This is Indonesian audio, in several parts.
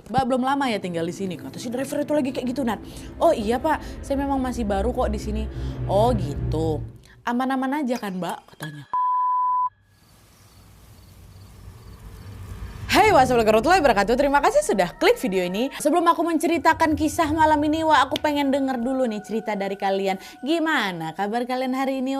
Mbak belum lama ya tinggal di sini. Kata si driver itu lagi kayak gitu, Nat. Oh iya Pak, saya memang masih baru kok di sini. Oh gitu. Aman-aman aja kan Mbak, katanya. Hai wassalamualaikum warahmatullahi wabarakatuh. Terima kasih sudah klik video ini. Sebelum aku menceritakan kisah malam ini, aku pengen denger dulu nih cerita dari kalian. Gimana kabar kalian hari ini,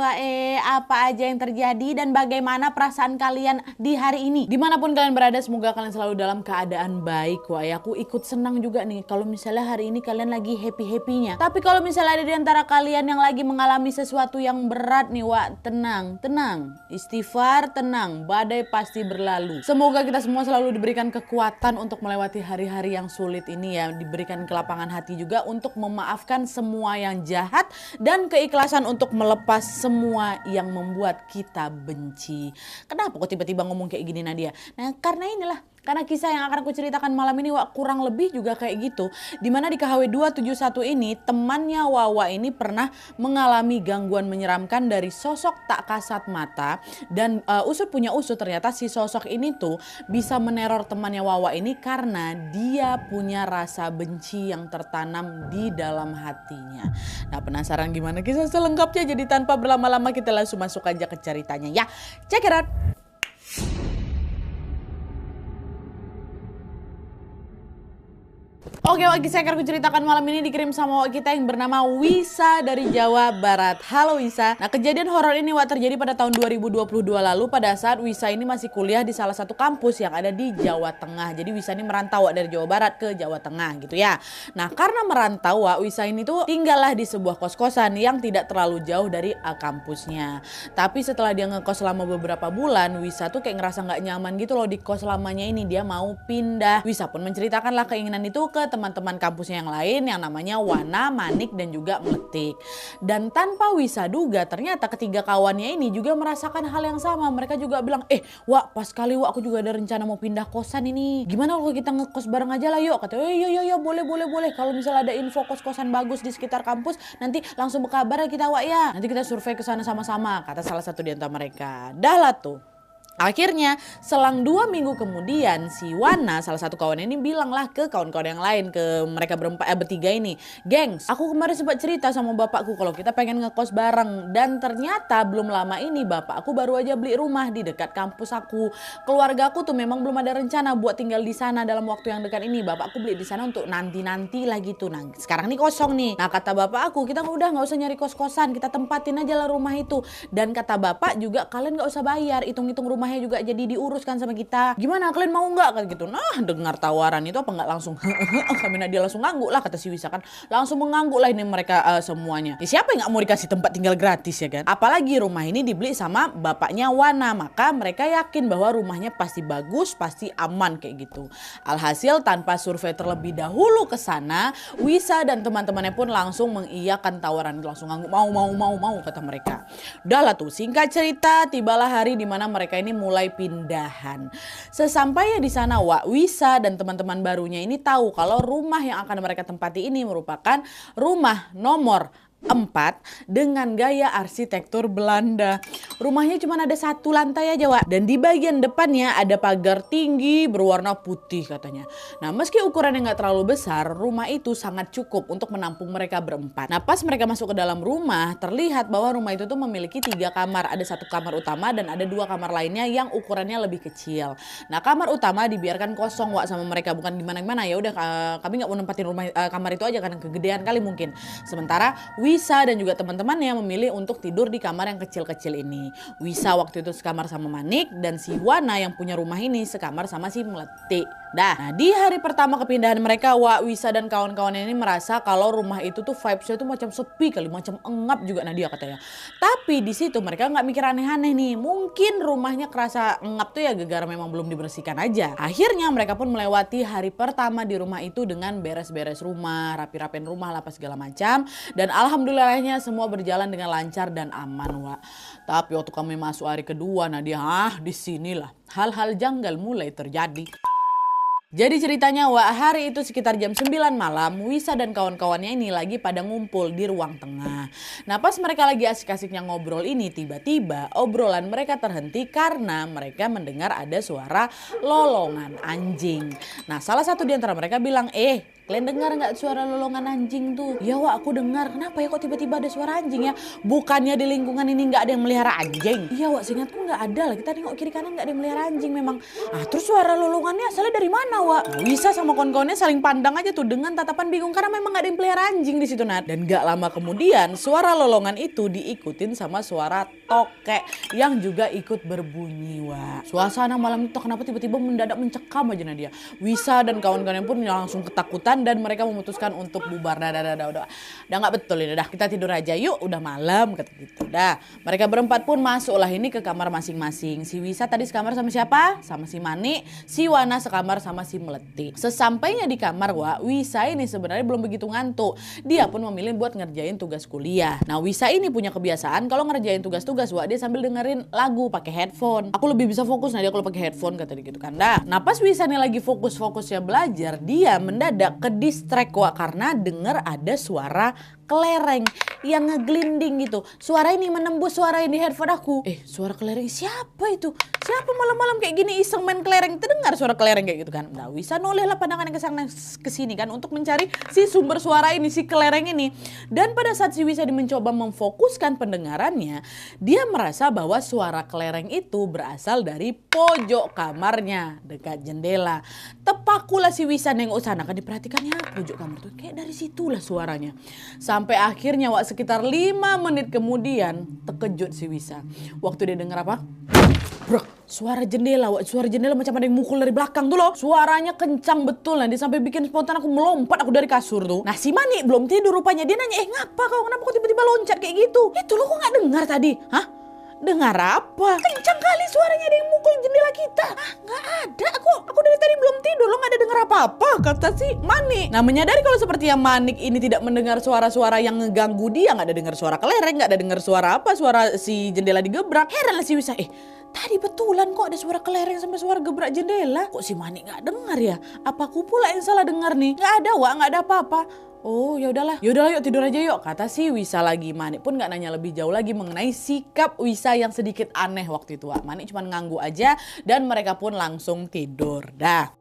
apa aja yang terjadi dan bagaimana perasaan kalian di hari ini? Dimanapun kalian berada, semoga kalian selalu dalam keadaan baik, Aku ikut senang juga nih kalau misalnya hari ini kalian lagi happy-happynya. Tapi kalau misalnya ada di antara kalian yang lagi mengalami sesuatu yang berat nih, tenang. Istighfar, tenang. Badai pasti berlalu. Semoga kita semua selalu diberikan kekuatan untuk melewati hari-hari yang sulit ini ya, diberikan kelapangan hati juga untuk memaafkan semua yang jahat dan keikhlasan untuk melepas semua yang membuat kita benci. Kenapa kok tiba-tiba ngomong kayak gini Nadia? Nah karena kisah yang akan aku ceritakan malam ini kurang lebih juga kayak gitu. Dimana di KHW 271 ini temannya Wawa ini pernah mengalami gangguan menyeramkan dari sosok tak kasat mata. Dan usut punya usut ternyata si sosok ini tuh bisa meneror temannya Wawa ini karena dia punya rasa benci yang tertanam di dalam hatinya. Nah penasaran gimana kisah selengkapnya? Jadi tanpa berlama-lama kita langsung masuk aja ke ceritanya ya. Check it out. Oke, kisah yang akan aku ceritakan malam ini dikirim sama kita yang bernama Wisa dari Jawa Barat. Halo Wisa. Nah kejadian horor ini terjadi pada tahun 2022 lalu pada saat Wisa ini masih kuliah di salah satu kampus yang ada di Jawa Tengah. Jadi Wisa ini merantau dari Jawa Barat ke Jawa Tengah gitu ya. Nah karena merantau Wisa ini tuh tinggallah di sebuah kos-kosan yang tidak terlalu jauh dari kampusnya. Tapi setelah dia ngekos selama beberapa bulan, Wisa tuh kayak ngerasa nggak nyaman gitu loh di kos lamanya ini. Dia mau pindah. Wisa pun menceritakanlah keinginan itu ke teman-teman kampusnya yang lain yang namanya Wana, Manik dan juga Meletik. Dan tanpa Wisa duga ternyata ketiga kawannya ini juga merasakan hal yang sama. Mereka juga bilang, pas kali aku juga ada rencana mau pindah kosan ini. Gimana kalau kita ngekos bareng aja lah yuk. Katanya, iya boleh. Kalau misalnya ada info kos-kosan bagus di sekitar kampus nanti langsung berkabar ya kita ya. Nanti kita survei ke sana sama-sama, kata salah satu di antara mereka. Dah lah tuh. Akhirnya selang 2 minggu kemudian si Wana salah satu kawan ini bilanglah ke kawan-kawan yang lain, ke mereka bertiga ini, gengs aku kemarin sempat cerita sama bapakku kalau kita pengen ngekos bareng dan ternyata belum lama ini bapak aku baru aja beli rumah di dekat kampus aku. Keluarga aku tuh memang belum ada rencana buat tinggal di sana dalam waktu yang dekat ini. Bapakku beli di sana untuk nanti lah gitu. Nah sekarang nih kosong nih. Nah kata bapak aku kita udah nggak usah nyari kos-kosan, kita tempatin aja lah rumah itu. Dan kata bapak juga kalian nggak usah bayar, hitung-hitung rumah juga jadi diuruskan sama kita. Gimana kalian mau nggak kayak gitu? Nah dengar tawaran itu apa nggak langsung kami Nadia langsung ngangguk lah, kata si Wisa kan langsung mengangguk lah ini mereka semuanya. Siapa yang nggak mau dikasih tempat tinggal gratis ya kan? Apalagi rumah ini dibeli sama bapaknya Wana, maka mereka yakin bahwa rumahnya pasti bagus, pasti aman kayak gitu. Alhasil tanpa survei terlebih dahulu ke sana, Wisa dan teman-temannya pun langsung mengiyakan tawaran, langsung ngangguk mau kata mereka. Udah lah tuh singkat cerita tibalah hari dimana mereka ini mulai pindahan. Sesampainya di sana Wisa dan teman-teman barunya ini tahu kalau rumah yang akan mereka tempati ini merupakan rumah nomor 4 dengan gaya arsitektur Belanda. Rumahnya cuma ada 1 lantai aja dan di bagian depannya ada pagar tinggi berwarna putih katanya. Nah meski ukurannya nggak terlalu besar, rumah itu sangat cukup untuk menampung mereka berempat. Nah pas mereka masuk ke dalam rumah terlihat bahwa rumah itu tuh memiliki 3 kamar. Ada 1 kamar utama dan ada 2 kamar lainnya yang ukurannya lebih kecil. Nah kamar utama dibiarkan kosong sama mereka, bukan gimana-gimana ya udah kami nggak mau nempatin rumah kamar itu aja karena kegedean kali mungkin. Sementara Wisa dan juga teman-temannya memilih untuk tidur di kamar yang kecil-kecil ini. Wisa waktu itu sekamar sama Manik dan si Wana yang punya rumah ini sekamar sama si Meletik. Nah di hari pertama kepindahan mereka, Wisa dan kawan-kawannya ini merasa kalau rumah itu tuh vibesnya tuh macam sepi kali, macam engap juga Nadia katanya. Tapi di situ mereka nggak mikir aneh-aneh nih. Mungkin rumahnya kerasa engap tuh ya gara-gara memang belum dibersihkan aja. Akhirnya mereka pun melewati hari pertama di rumah itu dengan beres-beres rumah, rapi-rapin rumah lah segala macam. Dan alhamdulillahnya semua berjalan dengan lancar dan aman Tapi waktu kami masuk hari kedua Nadia, disinilah hal-hal janggal mulai terjadi. Jadi ceritanya Wak, hari itu sekitar jam 9 malam, Wisa dan kawan-kawannya ini lagi pada ngumpul di ruang tengah. Nah pas mereka lagi asik-asiknya ngobrol ini, tiba-tiba obrolan mereka terhenti karena mereka mendengar ada suara lolongan anjing. Nah salah satu di antara mereka bilang, kalian dengar nggak suara lolongan anjing tuh? Ya Wak, aku dengar. Kenapa ya kok tiba-tiba ada suara anjing ya? Bukannya di lingkungan ini nggak ada yang melihara anjing? Iya Wak, seingatku nggak ada lah. Kita nengok kiri kanan nggak ada yang melihara anjing memang. Terus suara lolongannya asalnya dari mana Wak? Nah, Wisa sama kawan-kawannya saling pandang aja tuh dengan tatapan bingung karena memang nggak ada yang pelihara anjing di situ Nat. Dan nggak lama kemudian suara lolongan itu diikutin sama suara tokek yang juga ikut berbunyi Wak. Suasana malam itu kenapa tiba-tiba mendadak mencekam aja Nadia. Wisa dan kawan-kawannya pun langsung ketakutan dan mereka memutuskan untuk bubar. Udah nggak betul ini, udah kita tidur aja yuk, udah malam kata gitu. Dah mereka berempat pun masuklah ini ke kamar masing-masing. Si Wisa tadi sekamar sama siapa? Sama si Manik. Si Wana sekamar sama si Melati. Sesampainya di kamar Wak, Wisa ini sebenarnya belum begitu ngantuk. Dia pun memilih buat ngerjain tugas kuliah. Nah Wisa ini punya kebiasaan kalau ngerjain tugas-tugas Wak, dia sambil dengerin lagu pakai headphone. Aku lebih bisa fokus Nadia kalau pakai headphone kata dia gitu kan. Nah pas Wisa nih lagi fokus-fokusnya belajar, dia mendadak ke distract Wak karena denger ada suara kelereng yang ngeglinding gitu. Suara ini menembus suara ini headphone aku. Suara kelereng siapa itu? Siapa malam-malam kayak gini iseng main kelereng? Terdengar suara kelereng kayak gitu kan. Nah Wisa noleh lah pandangannya ke sini kan untuk mencari si sumber suara ini, si kelereng ini. Dan pada saat si Wisa mencoba memfokuskan pendengarannya, dia merasa bahwa suara kelereng itu berasal dari pojok kamarnya dekat jendela. Tepakulah si Wisa nengok sana kan, diperhatikannya pojok kamar tuh kayak dari situlah suaranya. Sampai akhirnya Wak sekitar 5 menit kemudian terkejut si Wisa. Waktu dia dengar apa? Bro, suara jendela Wak, suara jendela macam ada yang mukul dari belakang tuh loh. Suaranya kencang betul nanti sampai bikin spontan aku melompat dari kasur tuh. Nah si Manik belum tidur rupanya, dia nanya, ngapa kau, kenapa kau tiba-tiba loncat kayak gitu? Itu lo kok gak dengar tadi? Hah? Dengar apa? Kencang kali suaranya ada yang mukul jendela kita. Nggak ada. Aku dari tadi belum tidur. Lo nggak ada dengar apa-apa, kata si Manik. Nah menyadari kalau seperti yang Manik ini tidak mendengar suara-suara yang ngeganggu dia, nggak ada dengar suara kelereng, nggak ada dengar suara apa, suara si jendela digebrak. Heran lah si Wisa. Tadi betulan kok ada suara kelereng sampai suara gebrak jendela. Kok si Manik nggak dengar ya? Apa aku pula yang salah dengar nih? Nggak ada Wak, nggak ada apa-apa. Oh yaudahlah yuk tidur aja yuk, kata si Wisa lagi. Manik pun gak nanya lebih jauh lagi mengenai sikap Wisa yang sedikit aneh waktu itu Wak. Manik cuma ngangguk aja dan mereka pun langsung tidur. Dah.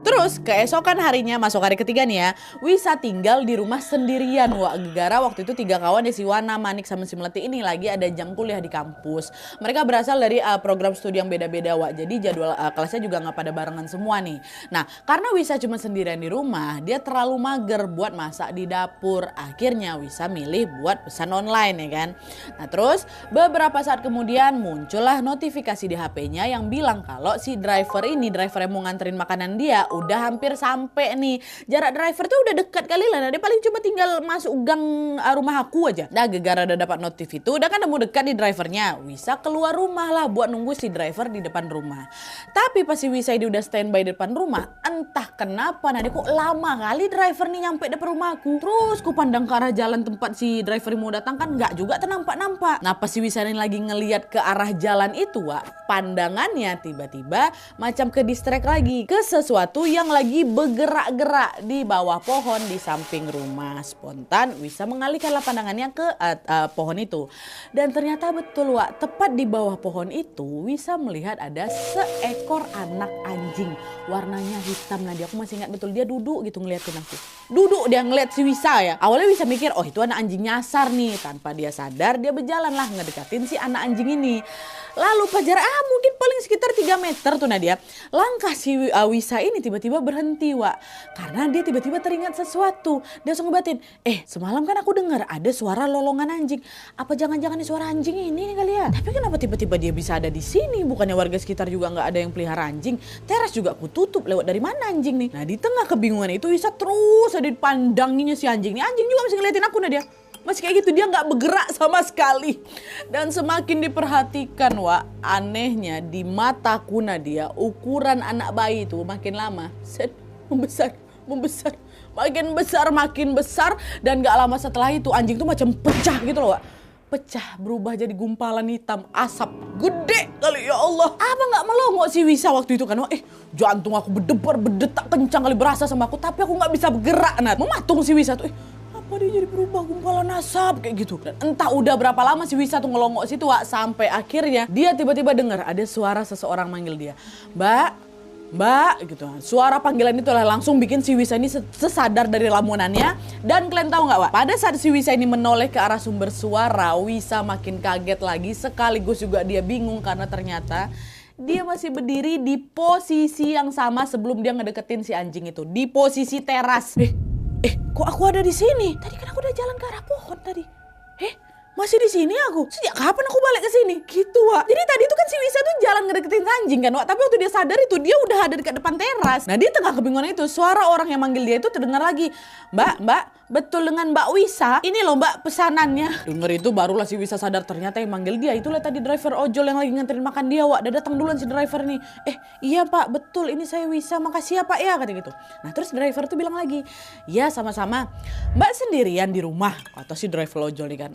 Terus keesokan harinya, masuk hari ketiga nih ya, Wisa tinggal di rumah sendirian Wak. Gara waktu itu 3 kawan si Wana, Manik sama si Melati ini lagi ada jam kuliah di kampus. Mereka berasal dari program studi yang beda-beda Wak. Jadi jadwal kelasnya juga gak pada barengan semua nih. Nah karena Wisa cuma sendirian di rumah, dia terlalu mager buat masak di dapur. Akhirnya Wisa milih buat pesan online ya kan. Nah terus beberapa saat kemudian muncullah notifikasi di HP-nya yang bilang kalau si driver yang mau nganterin makanan dia udah hampir sampai nih. Jarak driver tuh udah dekat kali lah. Nah, dia paling cuma tinggal masuk gang rumah aku aja. Nah gegara udah dapat notif itu, udah kan udah mau dekat di drivernya. Wisa keluar rumah lah buat nunggu si driver di depan rumah. Tapi pas si Wisa ini udah standby di depan rumah, entah kenapa dia kok lama kali driver nih nyampe depan rumahku. Terus ku pandang ke arah jalan tempat si driver mau datang kan nggak juga ternampak-nampak. Nah pas si Wisa ini lagi ngeliat ke arah jalan itu Wak, pandangannya tiba-tiba macam ke distract lagi ke sesuatu yang lagi bergerak-gerak di bawah pohon di samping rumah. Spontan Wisa mengalihkanlah pandangannya ke pohon itu. Dan ternyata betul Wak, tepat di bawah pohon itu Wisa melihat ada seekor anak anjing. Warnanya hitam lah dia. Aku masih ingat betul dia duduk gitu ngeliatin aku. Duduk dia ngeliat si Wisa ya. Awalnya Wisa mikir itu anak anjing nyasar nih. Tanpa dia sadar dia berjalan lah ngedekatin si anak anjing ini. Lalu jarak mungkin paling sekitar 3 meter tuh Nadia. Langkah si Wisa ini tiba-tiba berhenti Wak. Karena dia tiba-tiba teringat sesuatu. Dia langsung ngebatin, semalam kan aku dengar ada suara lolongan anjing. Apa jangan-jangan ini suara anjing ini kali ya? Tapi kenapa tiba-tiba dia bisa ada di sini? Bukannya warga sekitar juga nggak ada yang pelihara anjing. Teras juga aku tutup, lewat dari mana anjing nih? Nah di tengah kebingungan itu Wisa terus ada dipandanginya si anjing nih. Anjing juga masih ngeliatin aku Nadia. Masih kayak gitu, dia gak bergerak sama sekali. Dan semakin diperhatikan Wak, anehnya di mataku Nadia, ukuran anak bayi itu makin lama membesar. Makin besar. Dan gak lama setelah itu anjing tuh macam pecah gitu loh Wak. pecah berubah jadi gumpalan hitam asap gede kali, ya Allah. Apa nggak melongo si Wisa waktu itu kan? Jantung aku berdebar berdetak kencang kali berasa sama aku, tapi aku nggak bisa bergerak Nat. Mematung si Wisa tuh. Apa dia jadi berubah gumpalan asap kayak gitu. Dan entah udah berapa lama si Wisa tuh ngelongok situ Wak, sampai akhirnya dia tiba-tiba dengar ada suara seseorang manggil dia. Mbak gitu. Suara panggilan itu langsung bikin si Wisa ini sesadar dari lamunannya. Dan kalian tahu nggak Wak? Pada saat si Wisa ini menoleh ke arah sumber suara, Wisa makin kaget lagi sekaligus juga dia bingung karena ternyata dia masih berdiri di posisi yang sama sebelum dia ngedeketin si anjing itu. Di posisi teras. Kok aku ada di sini? Tadi kan aku udah jalan ke arah pohon tadi. Masih di sini aku? Sejak kapan aku balik ke sini? Gitu Wak. Jadi tadi itu kan si Wisa tuh jalan ngedeketin anjing kan Wak. Tapi waktu dia sadar itu dia udah ada dekat depan teras. Nah di tengah kebingungan itu suara orang yang manggil dia itu terdengar lagi. Mbak, betul dengan Mbak Wisa? Ini loh Mbak pesanannya. Dengar itu barulah si Wisa sadar ternyata yang manggil dia itulah tadi driver ojol yang lagi nganterin makan dia Wak. Udah datang duluan si driver nih. Iya Pak, betul ini saya Wisa. Makasih ya Pak ya, kata gitu. Nah terus driver tuh bilang lagi, ya sama-sama. Mbak sendirian di rumah? Kata si driver ojol nih kan.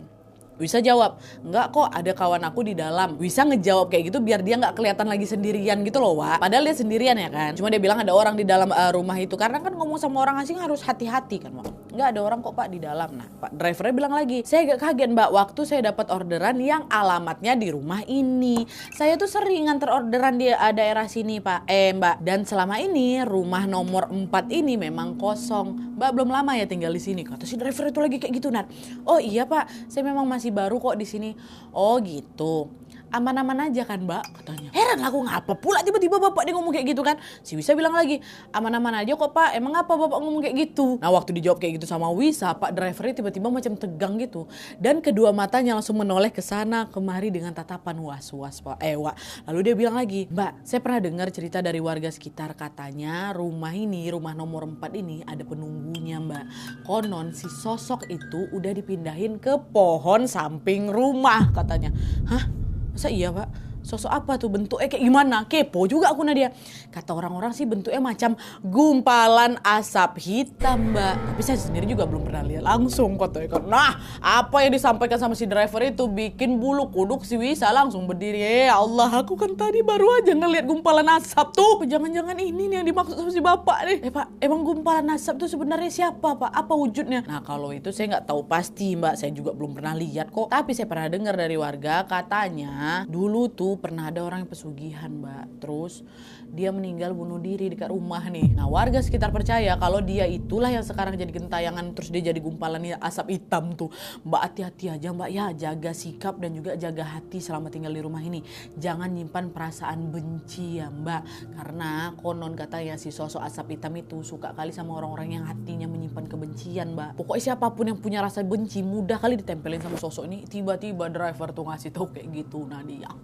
Wisa jawab, enggak kok ada kawan aku di dalam. Wisa ngejawab kayak gitu biar dia nggak kelihatan lagi sendirian gitu loh Wak. Padahal dia sendirian ya kan. Cuma dia bilang ada orang di dalam rumah itu. Karena kan ngomong sama orang asing harus hati-hati kan Wak. Enggak ada orang kok Pak di dalam. Nah Pak drivernya bilang lagi, saya agak kaget Mbak waktu saya dapat orderan yang alamatnya di rumah ini. Saya tuh sering nganter orderan di daerah sini Pak. Mbak, dan selama ini rumah nomor 4 ini memang kosong. Mbak belum lama ya tinggal di sini. Kata si driver itu lagi kayak gitu Nat. Oh iya Pak, saya memang masih baru kok di sini. Oh gitu. Aman-aman aja kan Mbak, katanya. Heran aku ngapa pula tiba-tiba bapak dia ngomong kayak gitu kan. Si Wisa bilang lagi, aman-aman aja kok Pak, emang apa bapak ngomong kayak gitu. Nah waktu dijawab kayak gitu sama Wisa, Pak drivernya tiba-tiba macam tegang gitu. Dan kedua matanya langsung menoleh ke sana kemari dengan tatapan was-was Pak. Wak. Lalu dia bilang lagi, Mbak saya pernah dengar cerita dari warga sekitar katanya rumah ini, rumah nomor 4 ini ada penunggunya Mbak. Konon si sosok itu udah dipindahin ke pohon samping rumah katanya. Hah? Masa iya Pak? Sosok apa tuh? Bentuknya kayak gimana? Kepo juga aku Nadia. Kata orang-orang sih bentuknya macam gumpalan asap hitam Mbak. Tapi saya sendiri juga belum pernah lihat langsung katanya. Nah apa yang disampaikan sama si driver itu bikin bulu kuduk si Wisa langsung berdiri. Ya Allah aku kan tadi baru aja ngeliat gumpalan asap tuh. Jangan-jangan ini nih yang dimaksud sama si bapak nih. Pak emang gumpalan asap tuh sebenarnya siapa Pak? Apa wujudnya? Nah kalau itu saya nggak tahu pasti Mbak. Saya juga belum pernah lihat kok. Tapi saya pernah dengar dari warga katanya dulu tuh pernah ada orang yang pesugihan Mbak. Terus dia meninggal bunuh diri dekat rumah nih. Nah warga sekitar percaya kalau dia itulah yang sekarang jadi gentayangan. Terus dia jadi gumpalan asap hitam tuh. Mbak hati-hati aja Mbak ya. Jaga sikap dan juga jaga hati selama tinggal di rumah ini. Jangan nyimpan perasaan benci ya Mbak. Karena konon katanya si sosok asap hitam itu suka kali sama orang-orang yang hatinya menyimpan kebencian Mbak. Pokoknya siapapun yang punya rasa benci mudah kali ditempelin sama sosok ini. Tiba-tiba driver tuh ngasih tahu kayak gitu Nadia.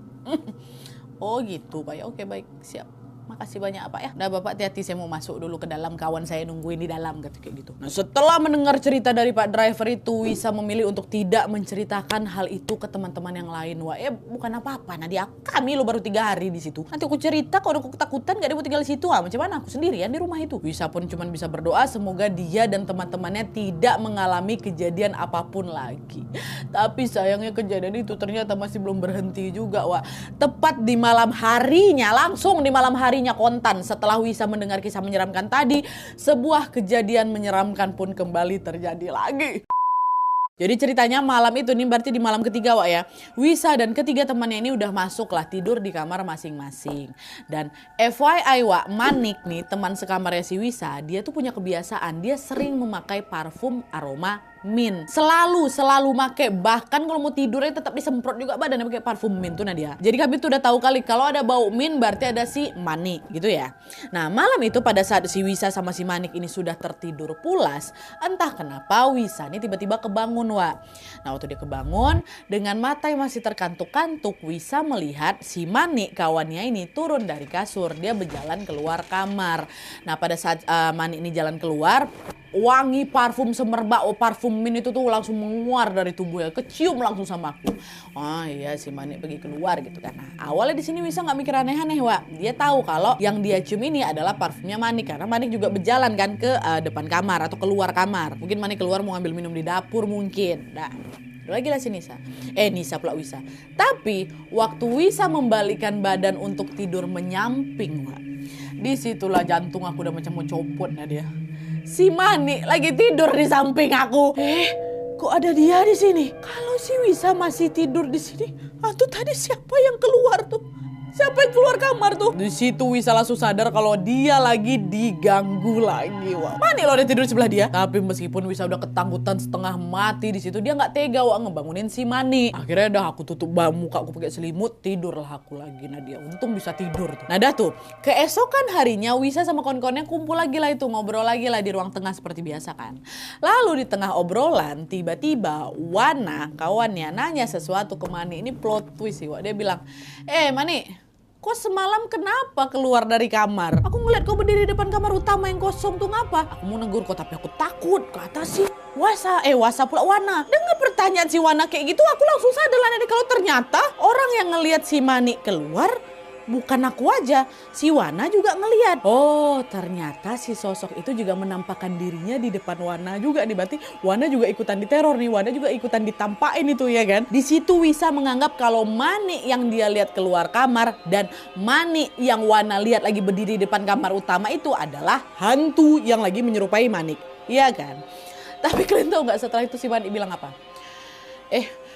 Oh gitu Pak ya, oke baik siap. Makasih banyak Pak ya. Nah Bapak hati-hati saya mau masuk dulu ke dalam, kawan saya nungguin di dalam kayak gitu. Nah setelah mendengar cerita dari Pak driver itu, Wisa memilih untuk tidak menceritakan hal itu ke teman-teman yang lain. Wah bukan apa-apa Nadia, kami lo baru 3 hari di situ. Nanti aku cerita kalau aku ketakutan gak ada mau tinggal di situ. Macam mana aku sendirian di rumah itu. Wisa pun cuma bisa berdoa semoga dia dan teman-temannya tidak mengalami kejadian apapun lagi. Tapi sayangnya kejadian itu ternyata masih belum berhenti juga Wah. Tepat di malam harinya, langsung di malam harinya kontan setelah Wisa mendengar kisah menyeramkan tadi, sebuah kejadian menyeramkan pun kembali terjadi lagi. Jadi ceritanya malam itu nih berarti di malam ketiga Wak ya. Wisa dan ketiga temannya ini udah masuk lah tidur di kamar masing-masing. Dan FYI Wak, Manik nih teman sekamarnya si Wisa, dia tuh punya kebiasaan dia sering memakai parfum aroma mint. Selalu make. Bahkan kalau mau tidurnya tetap disemprot juga badannya pakai parfum mint tuh Nadia. Jadi kami tuh udah tahu kali kalau ada bau mint berarti ada si Manik gitu ya. Nah malam itu pada saat si Wisa sama si Manik ini sudah tertidur pulas, entah kenapa Wisa ini tiba-tiba kebangun Wak. Nah waktu dia kebangun dengan mata yang masih terkantuk-kantuk, Wisa melihat si Manik kawannya ini turun dari kasur. Dia berjalan keluar kamar. Nah pada saat Manik ini jalan keluar, wangi parfum semerbak, parfum mint itu tuh langsung menguar dari tubuhnya, kecium langsung sama aku. Oh iya si Manik pergi keluar gitu kan. Nah, awalnya di sini Wisa nggak mikir aneh-aneh Wak. Dia tahu kalau yang dia cium ini adalah parfumnya Manik karena Manik juga berjalan kan ke depan kamar atau keluar kamar. Mungkin Manik keluar mau ngambil minum di dapur mungkin. Nah Lagi lah si Nisa. Nisa pula Wisa. Tapi waktu Wisa membalikan badan untuk tidur menyamping, Wak, disitulah jantung aku udah macam mau copot nah dia. Si Mani lagi tidur di samping aku. Kok ada dia di sini? Kalau si Wisa masih tidur di sini, tuh tadi siapa yang keluar tuh? Siapa yang keluar kamar tuh? Di situ Wisa langsung sadar kalau dia lagi diganggu lagi, Wak. Mani loh dia tidur di sebelah dia. Tapi meskipun Wisa udah ketakutan setengah mati di situ, dia nggak tega, Wak, ngebangunin si Mani. Akhirnya dah aku tutup muka aku pakai selimut, tidurlah aku lagi. Nah dia untung bisa tidur tuh. Nah dah tuh, keesokan harinya Wisa sama kawan-kawannya kumpul lagi lah itu, ngobrol lagi lah di ruang tengah seperti biasa kan. Lalu di tengah obrolan tiba-tiba Wana kawannya nanya sesuatu ke Mani. Ini plot twist sih, Wak. Dia bilang, Mani, kok semalam kenapa keluar dari kamar? Aku ngeliat kau berdiri di depan kamar utama yang kosong tuh ngapa? Aku mau negur kau tapi aku takut. Kata si Wasa pula Wana. Dengar pertanyaan si Wana kayak gitu, aku langsung sadar lah kalau ternyata orang yang ngelihat si Mani keluar bukan aku aja, si Wana juga ngelihat. Oh, ternyata si sosok itu juga menampakkan dirinya di depan Wana juga nih. Berarti Wana juga ikutan diteror nih. Wana juga ikutan ditampakin itu ya kan. Di situ Wisa menganggap kalau Mani yang dia lihat keluar kamar dan Mani yang Wana lihat lagi berdiri di depan kamar utama itu adalah hantu yang lagi menyerupai Manik. Iya kan? Tapi kalian tahu nggak setelah itu si Mani bilang apa?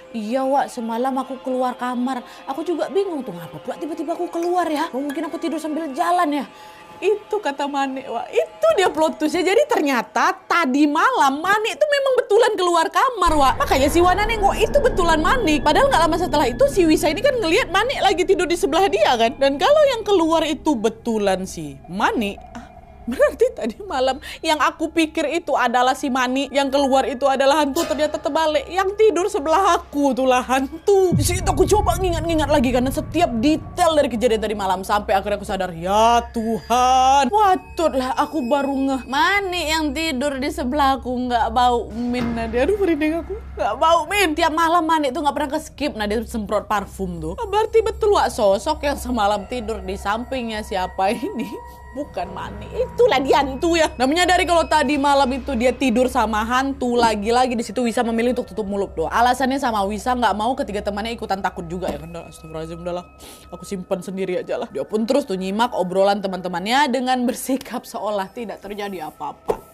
Iya, Wak, semalam aku keluar kamar. Aku juga bingung tuh ngapa pula tiba-tiba aku keluar ya. Mungkin aku tidur sambil jalan ya. Itu kata Mani, Wak. Itu dia plot twistnya. Jadi ternyata tadi malam Mani itu memang betulan keluar kamar, Wak. Makanya si Wana nengok itu betulan Mani. Padahal gak lama setelah itu si Wisa ini kan ngelihat Mani lagi tidur di sebelah dia kan. Dan kalau yang keluar itu betulan si Mani, berarti tadi malam yang aku pikir itu adalah si Mani, yang keluar itu adalah hantu, ternyata terbalik. Yang tidur sebelah aku itulah hantu. Di situ aku coba ngingat-ngingat lagi karena setiap detail dari kejadian tadi malam sampai akhirnya aku sadar, ya Tuhan, patutlah aku baru ngeh. Mani yang tidur di sebelah aku nggak bau min. Aduh merinding aku, nggak bau min. Tiap malam Mani tuh nggak pernah ke skip. Nah dia semprot parfum tuh. Berarti betul, Wak, sosok yang semalam tidur di sampingnya siapa ini bukan Mani, itulah dia hantu ya. Nah menyadari kalau tadi malam itu dia tidur sama hantu, lagi-lagi di situ Wisa memilih untuk tutup mulut doang. Alasannya sama Wisa nggak mau ketiga temannya ikutan takut juga ya kan. Astagfirullahaladzim, udahlah aku simpan sendiri aja lah. Dia pun terus tuh nyimak obrolan teman-temannya dengan bersikap seolah tidak terjadi apa-apa.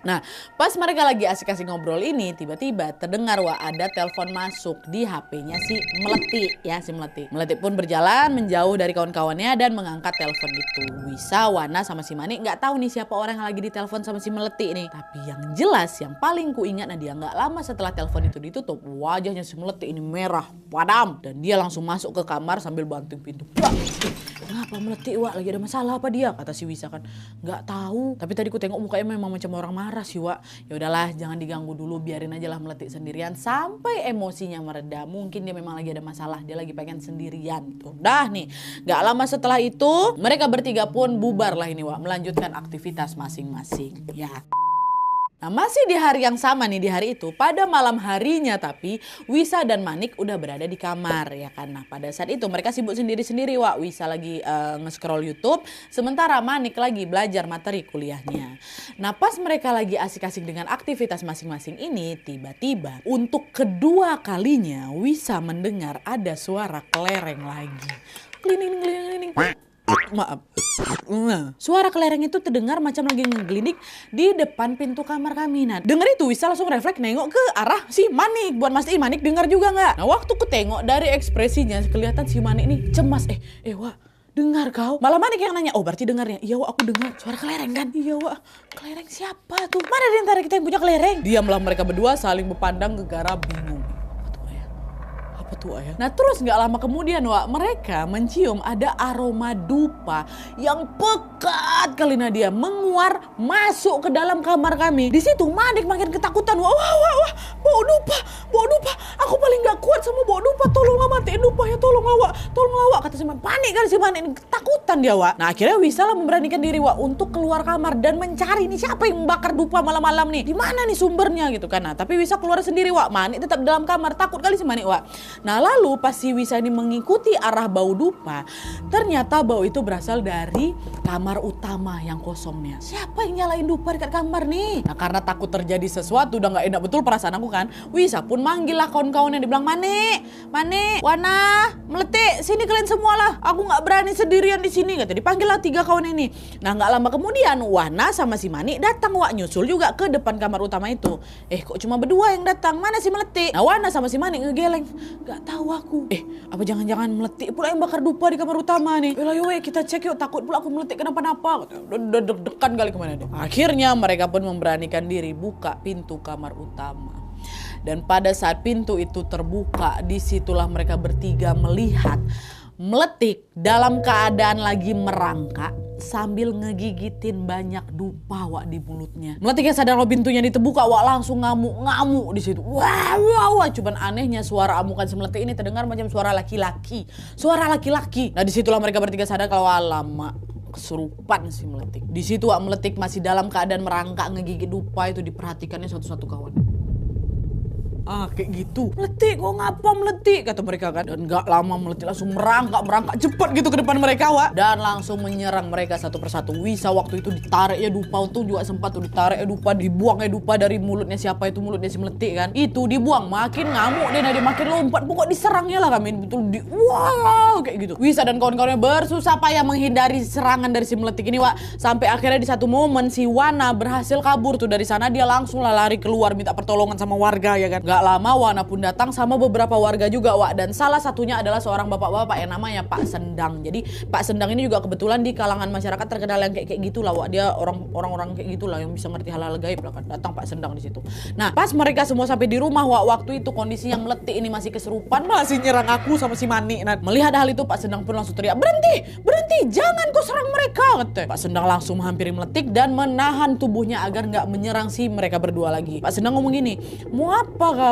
Nah, pas mereka lagi asik-asik ngobrol ini, tiba-tiba terdengar, Wak, ada telepon masuk di HP-nya si Melati ya, si Melati. Melati pun berjalan menjauh dari kawan-kawannya dan mengangkat telepon itu. Wisa, Wana sama si Mani nggak tahu nih siapa orang yang lagi ditelepon sama si Melati nih. Tapi yang jelas, yang paling kuingat Nadia, nggak lama setelah telepon itu ditutup, wajahnya si Melati ini merah padam dan dia langsung masuk ke kamar sambil banting pintu. Wah, kenapa Melati, Wak? Lagi ada masalah apa dia? Kata si Wisa kan. Nggak tahu. Tapi tadi ku tengok mukanya memang macam orang marah sih, Wak. Ya udahlah, jangan diganggu dulu, biarin aja lah Melati sendirian sampai emosinya mereda. Mungkin dia memang lagi ada masalah, dia lagi pengen sendirian. Tuh, dah nih. Nggak lama setelah itu, mereka bertiga pun bubar lah ini, Wak, melanjutkan aktivitas masing-masing. Ya. Nah masih di hari yang sama nih, di hari itu pada malam harinya tapi Wisa dan Manik udah berada di kamar ya kan. Nah pada saat itu mereka sibuk sendiri-sendiri, Wak. Wisa lagi nge-scroll YouTube, sementara Manik lagi belajar materi kuliahnya. Nah pas mereka lagi asik-asik dengan aktivitas masing-masing ini, tiba-tiba untuk kedua kalinya Wisa mendengar ada suara kelereng lagi. Klining. Maaf. Nah, suara kelereng itu terdengar macam lagi ngegelidik di depan pintu kamar kami. Nah, dengar itu Wisa langsung refleks nengok ke arah si Manik buat mastiin Manik dengar juga nggak. Nah, waktu ku tengok dari ekspresinya kelihatan si Manik nih cemas. Wak, dengar kau? Malah Manik yang nanya. Oh, berarti dengarnya. Iya, Wak, aku dengar suara kelereng kan? Iya, Wak. Kelereng siapa tuh? Mana di antara kita yang punya kelereng? Diamlah mereka berdua saling berpandang gegara bingung. Apa tuh, Ayah? Nah terus nggak lama kemudian, Wak, mereka mencium ada aroma dupa yang pekat kali Nadia menguar masuk ke dalam kamar kami. Di situ Manik makin ketakutan. Wah, bau dupa. Aku paling nggak kuat sama bau dupa. Tolonglah matiin dupa ya, tolonglah, Wak. Kata si Manik. Panik kan si Manik, ketakutan dia, Wak. Nah akhirnya Wisa lah memberanikan diri, Wak, untuk keluar kamar dan mencari nih siapa yang membakar dupa malam-malam nih. Di mana nih sumbernya gitu kan. Nah tapi Wisa keluar sendiri, Wak. Manik tetap dalam kamar, takut kali si Manik, Wak. Nah lalu pas si Wisa ini mengikuti arah bau dupa, ternyata bau itu berasal dari kamar utama yang kosongnya. Siapa yang nyalain dupa dekat kamar nih? Nah karena takut terjadi sesuatu, udah gak enak betul perasaan aku kan. Wisa pun manggil lah kawan-kawannya, dibilang, Mane, Wana, Meletik, sini kalian semua lah. Aku gak berani sendirian di sini. Kata dipanggil lah 3 kawan ini. Nah gak lama kemudian Wana sama si Mani datang Wak, nyusul juga ke depan kamar utama itu. Kok cuma berdua yang datang? Mana si Meletik? Nah Wana sama si Mani ngegeleng. Gak tahu aku. Apa jangan-jangan Meletik pula yang bakar dupa di kamar utama nih? Yowe kita cek yuk, takut pula aku Meletik kenapa-napa. Udah deg-degan kali kemana deh. Akhirnya mereka pun memberanikan diri buka pintu kamar utama. Dan pada saat pintu itu terbuka, disitulah mereka bertiga melihat Meletik dalam keadaan lagi merangkak sambil ngegigitin banyak dupa Wak di mulutnya. Meletik yang sadar kalau pintunya diterbuka, Wak langsung ngamuk-ngamuk di situ. Wah. Cuman anehnya suara amukan si Meletik ini terdengar macam suara laki-laki. Nah disitulah mereka bertiga sadar kalau alamak, kesurupan si Meletik. Di situ Wak Meletik masih dalam keadaan merangkak ngegigit dupa itu diperhatikannya satu-satu kawan. Kayak gitu. Meletik, kok ngapa Meletik? Kata mereka kan. Dan gak lama Meletik langsung merangkak cepat gitu ke depan mereka Wak. Dan langsung menyerang mereka satu persatu. Wisa waktu itu ditarik ya dupa, untung juga sempat tuh ditarik ya dupa, dibuang ya dupa dari mulutnya siapa itu, mulutnya si Meletik kan. Itu dibuang, makin ngamuk dia makin lompat. Pokok diserangnya lah kami, betul wow kayak gitu. Wisa dan kawan-kawannya bersusah payah menghindari serangan dari si Meletik ini Wak. Sampai akhirnya di satu momen si Wana berhasil kabur tuh dari sana, dia langsung lah lari keluar minta pertolongan sama warga ya kan. Gak lama Wana pun datang sama beberapa warga juga Wak, dan salah satunya adalah seorang bapak-bapak yang namanya Pak Sendang. Jadi Pak Sendang ini juga kebetulan di kalangan masyarakat terkenal yang kayak gitulah Wak. Dia orang-orang kayak gitulah yang bisa ngerti hal-hal gaib lah kan. Datang Pak Sendang di situ. Nah pas mereka semua sampai di rumah Wak, waktu itu kondisi yang Meletik ini masih kesurupan, masih nyerang aku sama si Mani. Nah melihat hal itu Pak Sendang pun langsung teriak, berhenti, jangan kau serang mereka. Kata Pak Sendang langsung menghampiri Meletik dan menahan tubuhnya agar nggak menyerang si mereka berdua lagi. Pak Sendang ngomong gini, mau apa kau?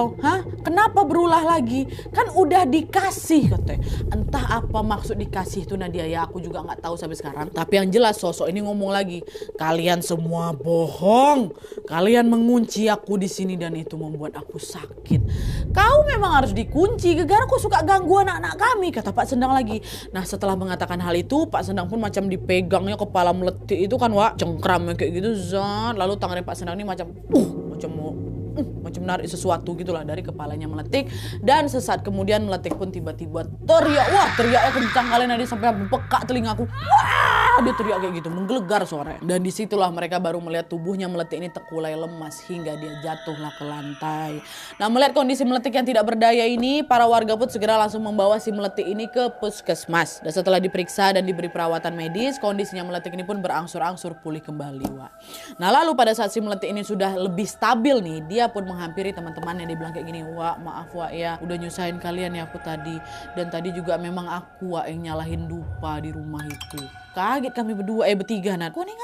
Kenapa berulah lagi? Kan udah dikasih katanya. Entah apa maksud dikasih itu Nadia ya, aku juga nggak tahu sampai sekarang. Tapi yang jelas sosok ini ngomong lagi, kalian semua bohong. Kalian mengunci aku di sini dan itu membuat aku sakit. Kau memang harus dikunci, gara-gara kau suka ganggu anak-anak kami, kata Pak Sendang lagi. Nah setelah mengatakan hal itu, Pak Sendang pun macam dipegangnya kepala Meletik itu kan Wak, cengkramnya kayak gitu zat. Lalu tangannya Pak Sendang ini macam menarik sesuatu gitulah dari kepalanya Meletik. Dan sesaat kemudian Meletik pun tiba-tiba teriak. Wah teriaknya kencang kali Nadia sampai pekak telingaku. Wah dia teriak kayak gitu, menggelegar suaranya. Dan disitulah mereka baru melihat tubuhnya Meletik ini terkulai lemas hingga dia jatuhlah ke lantai. Nah melihat kondisi Meletik yang tidak berdaya ini, para warga pun segera langsung membawa si Meletik ini ke puskesmas. Dan setelah diperiksa dan diberi perawatan medis, kondisinya Meletik ini pun berangsur-angsur pulih kembali Wak. Nah lalu pada saat si Meletik ini sudah lebih stabil nih, dia pun menghampiri teman-teman yang dibilang kayak gini, Wak maaf Wak ya, udah nyusahin kalian ya aku tadi. Dan tadi juga memang aku Wak yang nyalahin dupa di rumah itu. Kaget kami berdua, bertiga Nat. Kok nih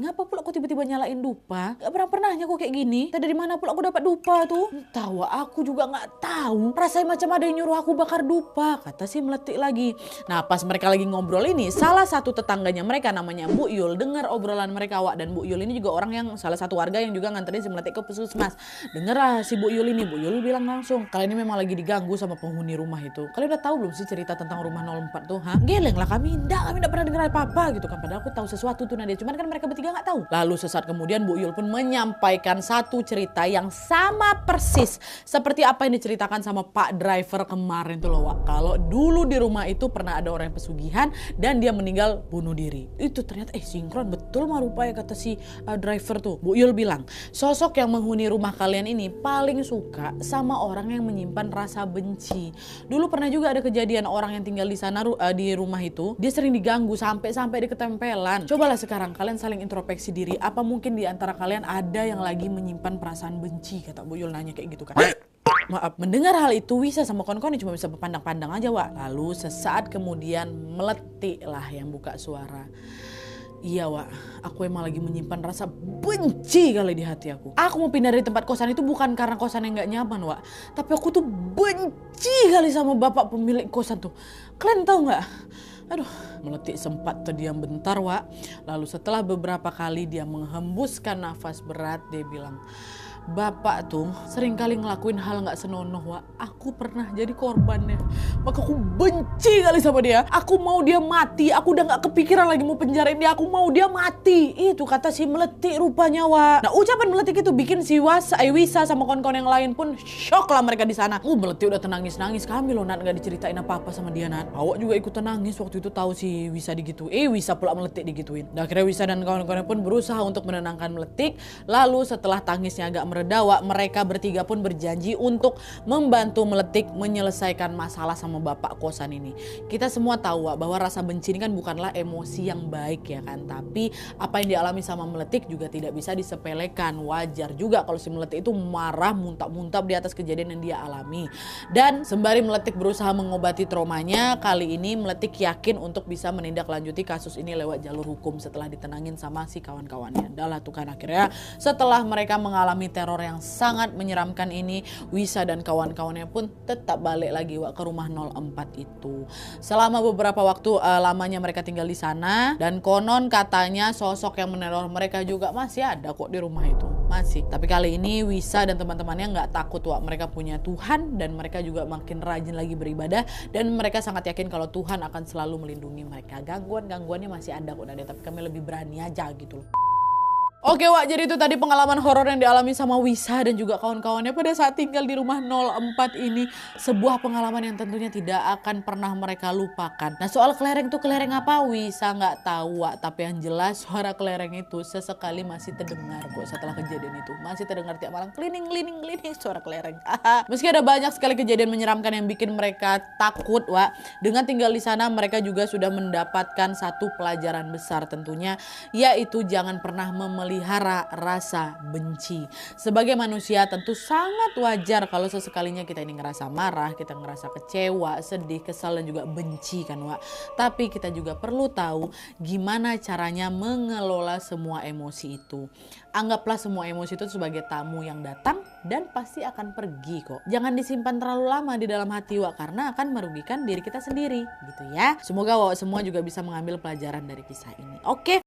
ngapa pula kok tiba-tiba nyalain dupa? Gak pernahnya kok kayak gini. Tadi dari mana pula aku dapat dupa tuh? Entah Wak, aku juga gak tahu. Rasanya macam ada yang nyuruh aku bakar dupa, kata si Meletik lagi. Nah pas mereka lagi ngobrol ini, salah satu tetangganya mereka namanya Bu Yul dengar obrolan mereka Wak. Dan Bu Yul ini juga orang yang salah satu warga yang juga nganterin si Meletik ke puskesmas. Dengar lah si Bu Yul ini. Bu Yul bilang langsung, kalian ini memang lagi diganggu sama penghuni rumah itu. Kalian udah tahu belum sih cerita tentang rumah 04 tuh? Geleng lah kami enggak pernah dengar apa gitu kan, padahal aku tahu sesuatu tuh Nadia, cuman kan mereka bertiga nggak tahu. Lalu sesaat kemudian Bu Yul pun menyampaikan satu cerita yang sama persis seperti apa yang diceritakan sama Pak driver kemarin tuh loh Wak. Kalau dulu di rumah itu pernah ada orang yang pesugihan dan dia meninggal bunuh diri. Itu ternyata sinkron betul mah rupanya, kata si driver tuh. Bu Yul bilang, sosok yang menghuni rumah kalian ini paling suka sama orang yang menyimpan rasa benci. Dulu pernah juga ada kejadian orang yang tinggal di sana di rumah itu, dia sering diganggu sampai dia ketempelan. Cobalah sekarang kalian saling introspeksi diri. Apa mungkin di antara kalian ada yang lagi menyimpan perasaan benci? Kata Bu Yul nanya kayak gitu kan. Maaf, mendengar hal itu Wisa sama kawan-kawan cuma bisa berpandang-pandang aja Wak. Lalu sesaat kemudian Meletik lah yang buka suara. Iya Wak, aku emang lagi menyimpan rasa benci kali di hati aku. Aku mau pindah dari tempat kosan itu bukan karena kosan yang gak nyaman Wak, tapi aku tuh benci kali sama bapak pemilik kosan tuh. Kalian tahu gak? Aduh, Meletik sempat terdiam bentar Wak. Lalu setelah beberapa kali dia menghembuskan nafas berat, dia bilang, Bapak tuh sering kali ngelakuin hal nggak senonoh, Wak. Aku pernah jadi korbannya. Maka aku benci kali sama dia. Aku mau dia mati. Aku udah nggak kepikiran lagi mau penjarain dia. Aku mau dia mati. Itu kata si Meletik rupanya, Wak. Nah, ucapan Meletik itu bikin si Wisa sama kawan-kawan yang lain pun shock lah mereka di sana. Meletik udah nangis kami loh, Nat, nggak diceritain apa-apa sama dia, Nat. Awak juga ikut nangis waktu itu tahu si Wisa digituin. Wisa pula Meletik digituin. Dan akhirnya Wisa dan kawan-kawannya pun berusaha untuk menenangkan Meletik. Lalu setelah tangisnya agak mereda, Wak, mereka bertiga pun berjanji untuk membantu Meletik menyelesaikan masalah sama bapak kosan ini. Kita semua tahu, Wak, bahwa rasa benci ini kan bukanlah emosi yang baik ya kan. Tapi apa yang dialami sama Meletik juga tidak bisa disepelekan. Wajar juga kalau si Meletik itu marah muntap-muntap di atas kejadian yang dia alami. Dan sembari Meletik berusaha mengobati traumanya, kali ini Meletik yakin untuk bisa menindaklanjuti kasus ini lewat jalur hukum setelah ditenangin sama si kawan-kawannya. Dah lah tuh kan akhirnya setelah mereka mengalami teror yang sangat menyeramkan ini, Wisa dan kawan-kawannya pun tetap balik lagi, Wak, ke rumah 04 itu. Selama beberapa waktu lamanya mereka tinggal di sana, dan konon katanya sosok yang meneror mereka juga masih ada kok di rumah itu. Masih. Tapi kali ini Wisa dan teman-temannya nggak takut, Wak. Mereka punya Tuhan dan mereka juga makin rajin lagi beribadah, dan mereka sangat yakin kalau Tuhan akan selalu melindungi mereka. Gangguannya masih ada kok, tapi kami lebih berani aja gitu loh. Oke, Wak, jadi itu tadi pengalaman horor yang dialami sama Wisa dan juga kawan-kawannya pada saat tinggal di rumah 04 ini. Sebuah pengalaman yang tentunya tidak akan pernah mereka lupakan. Nah, soal kelereng tuh kelereng apa? Wisa nggak tahu, Wak. Tapi yang jelas suara kelereng itu sesekali masih terdengar kok setelah kejadian itu. Masih terdengar tiap malam, klining suara kelereng. Meski ada banyak sekali kejadian menyeramkan yang bikin mereka takut, Wak, dengan tinggal di sana mereka juga sudah mendapatkan satu pelajaran besar tentunya, yaitu jangan pernah memelihara rasa benci. Sebagai manusia tentu sangat wajar kalau sesekalinya kita ini ngerasa marah, kita ngerasa kecewa, sedih, kesal, dan juga benci kan, Wak. Tapi kita juga perlu tahu gimana caranya mengelola semua emosi itu. Anggaplah semua emosi itu sebagai tamu yang datang dan pasti akan pergi kok. Jangan disimpan terlalu lama di dalam hati, Wak, karena akan merugikan diri kita sendiri gitu ya. Semoga Wak semua juga bisa mengambil pelajaran dari kisah ini. Oke.